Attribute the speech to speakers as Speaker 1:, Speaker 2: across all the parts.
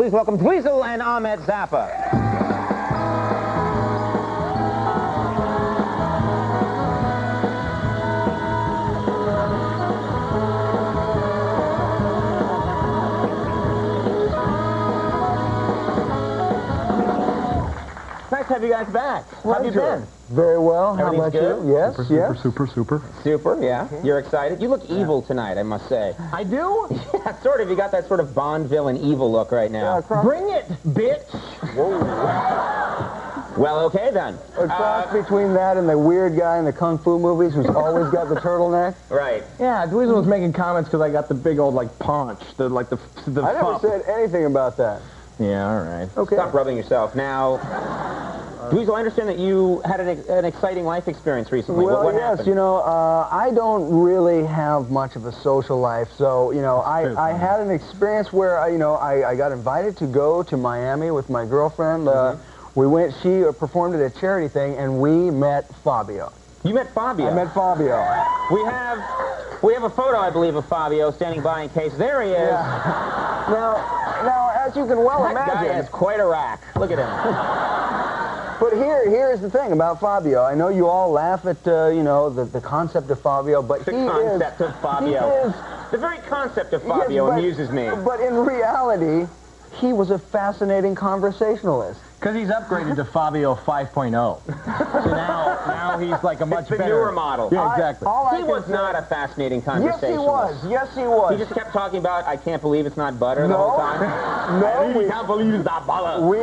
Speaker 1: please welcome Dweezil and Ahmet Zappa. Nice to have you guys back. How have you been?
Speaker 2: Very well. How about
Speaker 1: good?
Speaker 2: you? Yes,
Speaker 1: Super, yeah. You're excited. You look evil tonight, I must say.
Speaker 2: I do?
Speaker 1: Yeah, sort of. You got that sort of Bond villain evil look right now.
Speaker 2: Bring it, bitch!
Speaker 1: Whoa. Well, okay then.
Speaker 2: A cross between that and the weird guy in the Kung Fu movies who's always got the turtleneck.
Speaker 1: Right.
Speaker 3: Yeah, Dweezil was making comments because I got the big old, like, paunch. The
Speaker 2: I never said anything about that.
Speaker 3: Yeah, all right.
Speaker 2: Okay.
Speaker 1: Stop rubbing yourself. Now, Dweezil, I understand that you had an exciting life experience recently.
Speaker 2: Well,
Speaker 1: what
Speaker 2: yes,
Speaker 1: happened?
Speaker 2: you know, I don't really have much of a social life, so, you know, I had an experience where, I got invited to go to Miami with my girlfriend. She performed at a charity thing, and we met Fabio.
Speaker 1: You met Fabio?
Speaker 2: I met Fabio.
Speaker 1: We have a photo, I believe, of Fabio standing by in case. There he is.
Speaker 2: Yeah. Now, as you can well imagine...
Speaker 1: That guy has quite a rack. Look at him.
Speaker 2: But here's the thing about Fabio. I know you all laugh at, the concept of Fabio, but
Speaker 1: the very concept of Fabio amuses me.
Speaker 2: But in reality, he was a fascinating conversationalist.
Speaker 3: Because he's upgraded to Fabio 5.0. So now he's like a much
Speaker 1: it's the
Speaker 3: better...
Speaker 1: newer model.
Speaker 3: Yeah, exactly.
Speaker 1: He was not a fascinating conversationalist.
Speaker 2: Yes, he was.
Speaker 1: He just kept talking about, I can't believe it's not butter the whole time.
Speaker 2: No,
Speaker 1: we can't believe it's not butter.
Speaker 2: We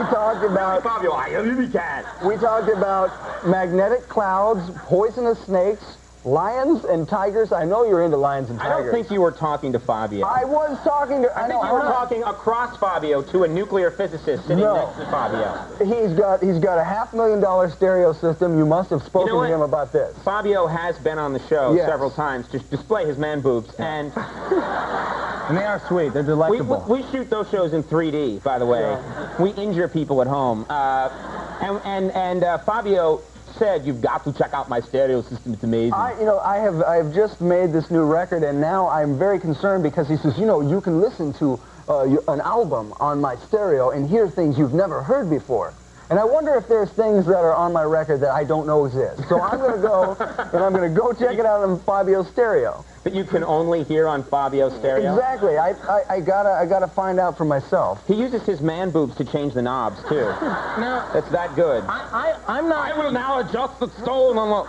Speaker 2: talked about...
Speaker 1: Fabio, I really can't.
Speaker 2: We talked about magnetic clouds, poisonous snakes, lions and tigers. I know you're into lions and tigers.
Speaker 1: I don't think you were talking to Fabio.
Speaker 2: I was talking to...
Speaker 1: I think you were talking across Fabio to a nuclear physicist sitting next to Fabio.
Speaker 2: He's got a $500,000 stereo system. You must have spoken to him about this.
Speaker 1: Fabio has been on the show several times to display his man boobs, and
Speaker 3: they are sweet. They're delectable.
Speaker 1: We shoot those shows in 3D, by the way. Yeah. We injure people at home, and Fabio said, "You've got to check out my stereo system. It's amazing."
Speaker 2: I have just made this new record, and now I'm very concerned because he says, you can listen to an album on my stereo and hear things you've never heard before. And I wonder if there's things that are on my record that I don't know exist. So I'm going to go, and I'm going to go check it out on Fabio's stereo.
Speaker 1: That you can only hear on Fabio's stereo?
Speaker 2: Exactly. I gotta find out for myself.
Speaker 1: He uses his man boobs to change the knobs, too.
Speaker 3: No.
Speaker 1: That's that good.
Speaker 3: I'm not...
Speaker 1: I will now adjust the stone on the...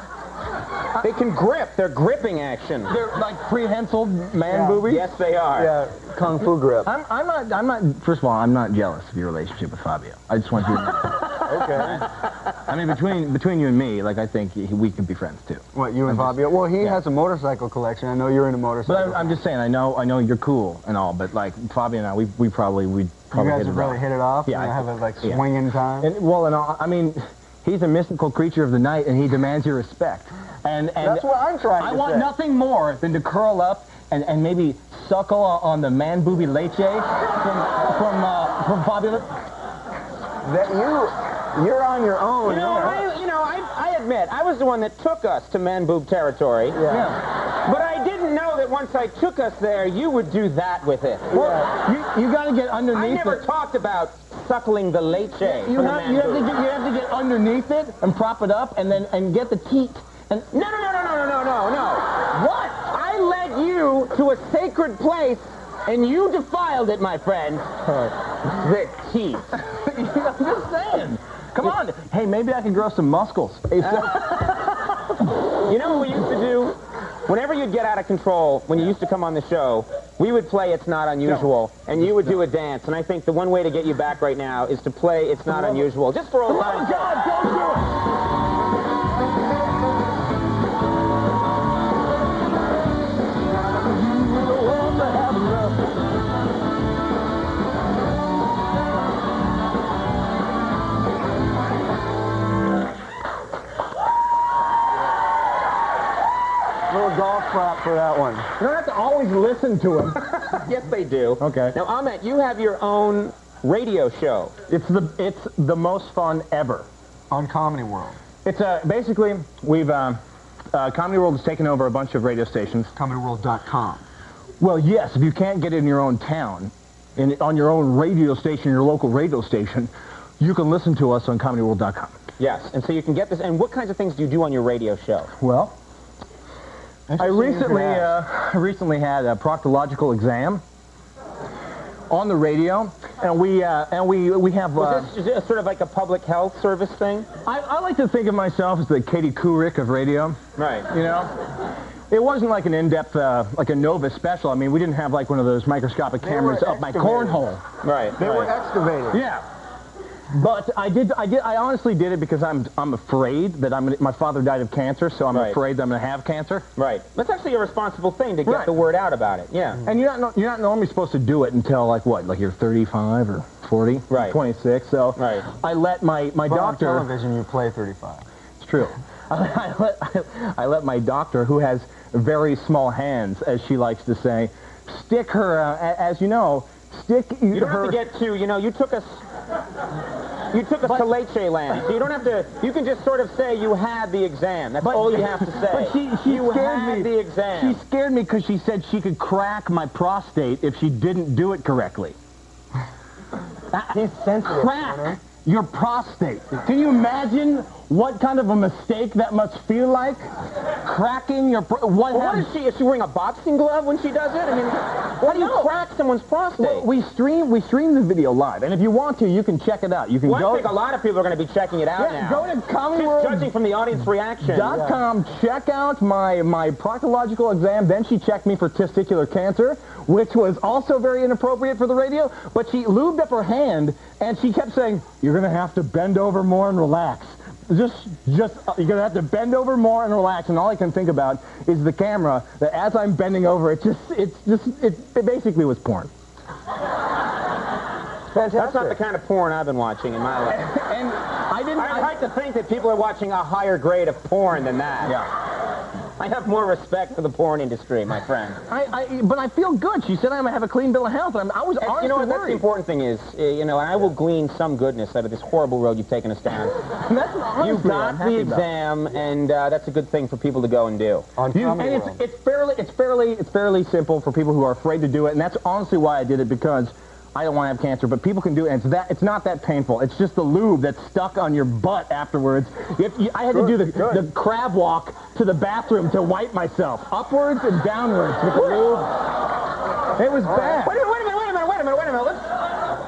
Speaker 1: They can grip. They're gripping action.
Speaker 3: They're like prehensile man boobies?
Speaker 1: Yes, they are.
Speaker 2: Yeah, Kung Fu grip.
Speaker 3: I'm not, first of all, I'm not jealous of your relationship with Fabio. I just want you to know.
Speaker 2: Okay.
Speaker 3: I mean, between you and me, like, I think we can be friends, too.
Speaker 2: What, you and Fabio? Well, he has a motorcycle collection. I know you're into motorcycles.
Speaker 3: But I'm just saying, I know you're cool and all, but, like, Fabio and I, we'd probably
Speaker 2: you guys would really hit it off?
Speaker 3: Yeah.
Speaker 2: Have a, like, swinging time?
Speaker 3: I mean, he's a mystical creature of the night, and he demands your respect. And
Speaker 2: that's what I'm trying to say.
Speaker 3: I want nothing more than to curl up and maybe suckle on the man booby leche from Fabio.
Speaker 2: That you're on your own.
Speaker 1: I admit, I was the one that took us to man boob territory.
Speaker 2: Yeah.
Speaker 1: But I didn't know that once I took us there, you would do that with it.
Speaker 3: Well, you got to get underneath it.
Speaker 1: I never talked about suckling the leche.
Speaker 3: You have to get underneath it and prop it up and get the teat. And
Speaker 1: no. What? I led you to a sacred place, and you defiled it, my friend. The teeth.
Speaker 3: I'm just saying. Come on. Hey, maybe I can grow some muscles.
Speaker 1: You know what we used to do? Whenever you'd get out of control, when you used to come on the show, we would play It's Not Unusual, and you would do a dance. And I think the one way to get you back right now is to play It's Not Unusual. Just for old time's sake.
Speaker 3: God, don't do it!
Speaker 2: Little golf clap for that one.
Speaker 3: You don't have to always listen to him.
Speaker 1: Yes, they do.
Speaker 3: Okay.
Speaker 1: Now, Ahmet, you have your own radio show.
Speaker 3: It's the most fun ever.
Speaker 2: On Comedy World.
Speaker 3: It's basically we've Comedy World has taken over a bunch of radio stations.
Speaker 2: ComedyWorld.com.
Speaker 3: Well, yes, if you can't get it in your own town, on your own radio station, your local radio station, you can listen to us on ComedyWorld.com.
Speaker 1: Yes, and so you can get this. And what kinds of things do you do on your radio show?
Speaker 3: Well, I recently had a proctological exam on the radio, and we have.
Speaker 1: Was this sort of like a public health service thing?
Speaker 3: I like to think of myself as the Katie Couric of radio.
Speaker 1: Right.
Speaker 3: You know, it wasn't like an in-depth, like a Nova special. I mean, we didn't have like one of those microscopic cameras up my cornhole.
Speaker 1: Right.
Speaker 2: They were excavated.
Speaker 3: Yeah. But I honestly did it because I'm afraid that my father died of cancer, so I'm afraid that I'm going to have cancer.
Speaker 1: Right. That's actually a responsible thing to get the word out about it. Yeah.
Speaker 3: And you're not normally supposed to do it until like what? Like you're 35 or 40?
Speaker 1: Right.
Speaker 3: 26. So I let my doctor.
Speaker 2: On television, you play 35.
Speaker 3: It's true. I let my doctor, who has very small hands, as she likes to say, stick her, as you know, stick
Speaker 1: You don't have to get too, you took us to Leche Land, so you don't have to, you can just sort of say you had the exam. That's all you have to say.
Speaker 3: But she
Speaker 1: you
Speaker 3: scared
Speaker 1: had
Speaker 3: me.
Speaker 1: the exam.
Speaker 3: She scared me because she said she could crack my prostate if she didn't do it correctly.
Speaker 2: He's sensitive.
Speaker 3: Crack your prostate. Can you imagine what kind of a mistake that must feel like? Cracking your
Speaker 1: What is she? Is she wearing a boxing glove when she does it? I mean, why do you crack someone's prostate?
Speaker 3: Well, we stream the video live, and if you want to, you can check it out. You can go.
Speaker 1: I think a lot of people are going to be checking it out now.
Speaker 3: Go to
Speaker 1: Just judging from the audience reaction.
Speaker 3: ComedyWorld.com. Check out my proctological exam. Then she checked me for testicular cancer, which was also very inappropriate for the radio. But she lubed up her hand, and she kept saying, "You're going to have to bend over more and relax." Just you're gonna have to bend over more and relax, and all I can think about is the camera. That as I'm bending over, it basically was porn.
Speaker 2: Fantastic.
Speaker 1: That's not the kind of porn I've been watching in my life.
Speaker 3: And
Speaker 1: I'd like to think that people are watching a higher grade of porn than that.
Speaker 3: Yeah.
Speaker 1: I have more respect for the porn industry, my friend.
Speaker 3: But I feel good. She said I'm gonna have a clean bill of health. I was honestly
Speaker 1: You know what? That's the
Speaker 3: worried.
Speaker 1: important thing is, and I will glean some goodness out of this horrible road you've taken us down.
Speaker 3: That's honestly,
Speaker 1: You
Speaker 3: I'm
Speaker 1: got
Speaker 3: happy
Speaker 1: the
Speaker 3: about.
Speaker 1: exam, and that's a good thing for people to go and do.
Speaker 2: On Comedy
Speaker 3: And
Speaker 2: World.
Speaker 3: it's fairly simple for people who are afraid to do it, and that's honestly why I did it, because I don't want to have cancer, but people can do it, and it's not that painful. It's just the lube that's stuck on your butt afterwards. I had to do the crab walk to the bathroom to wipe myself, upwards and downwards with the lube. It was bad.
Speaker 1: Wait a minute.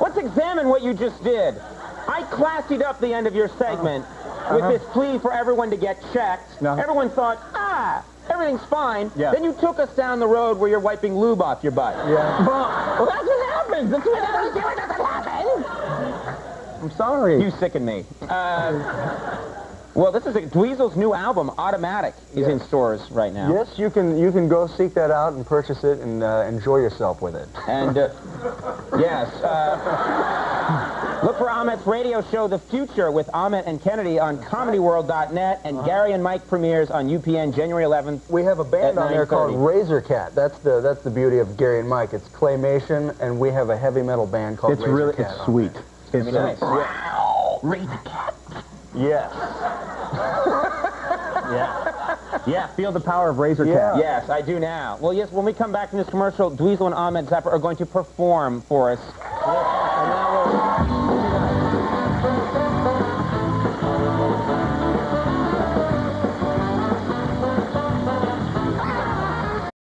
Speaker 1: Let's examine what you just did. I classied up the end of your segment with this plea for everyone to get checked. Everyone thought, everything's fine.
Speaker 3: Yeah.
Speaker 1: Then you took us down the road where you're wiping lube off your butt.
Speaker 3: Yeah. Well, that's what happens. That's what happens. I'm sorry.
Speaker 1: You sicken me. Well, this is Dweezil's new album, Automatic, is in stores right now.
Speaker 2: Yes, you can go seek that out and purchase it and enjoy yourself with it.
Speaker 1: And, yes, look for Ahmet's radio show, The Future, with Ahmet and Kennedy on ComedyWorld.net, and Gary and Mike premieres on UPN January 11th.
Speaker 2: We have a band
Speaker 1: at
Speaker 2: on there called
Speaker 1: 9:30.
Speaker 2: Razor Cat. That's the beauty of Gary and Mike. It's claymation, and we have a heavy metal band called Razor Cat.
Speaker 3: It's sweet. It's
Speaker 1: Nice.
Speaker 3: Razor Cat.
Speaker 2: Yes.
Speaker 3: Yeah, feel the power of Razor Cat.
Speaker 1: Yes, I do now. Well, yes, when we come back from this commercial, Dweezil and Ahmet Zappa are going to perform for us. And now we'll...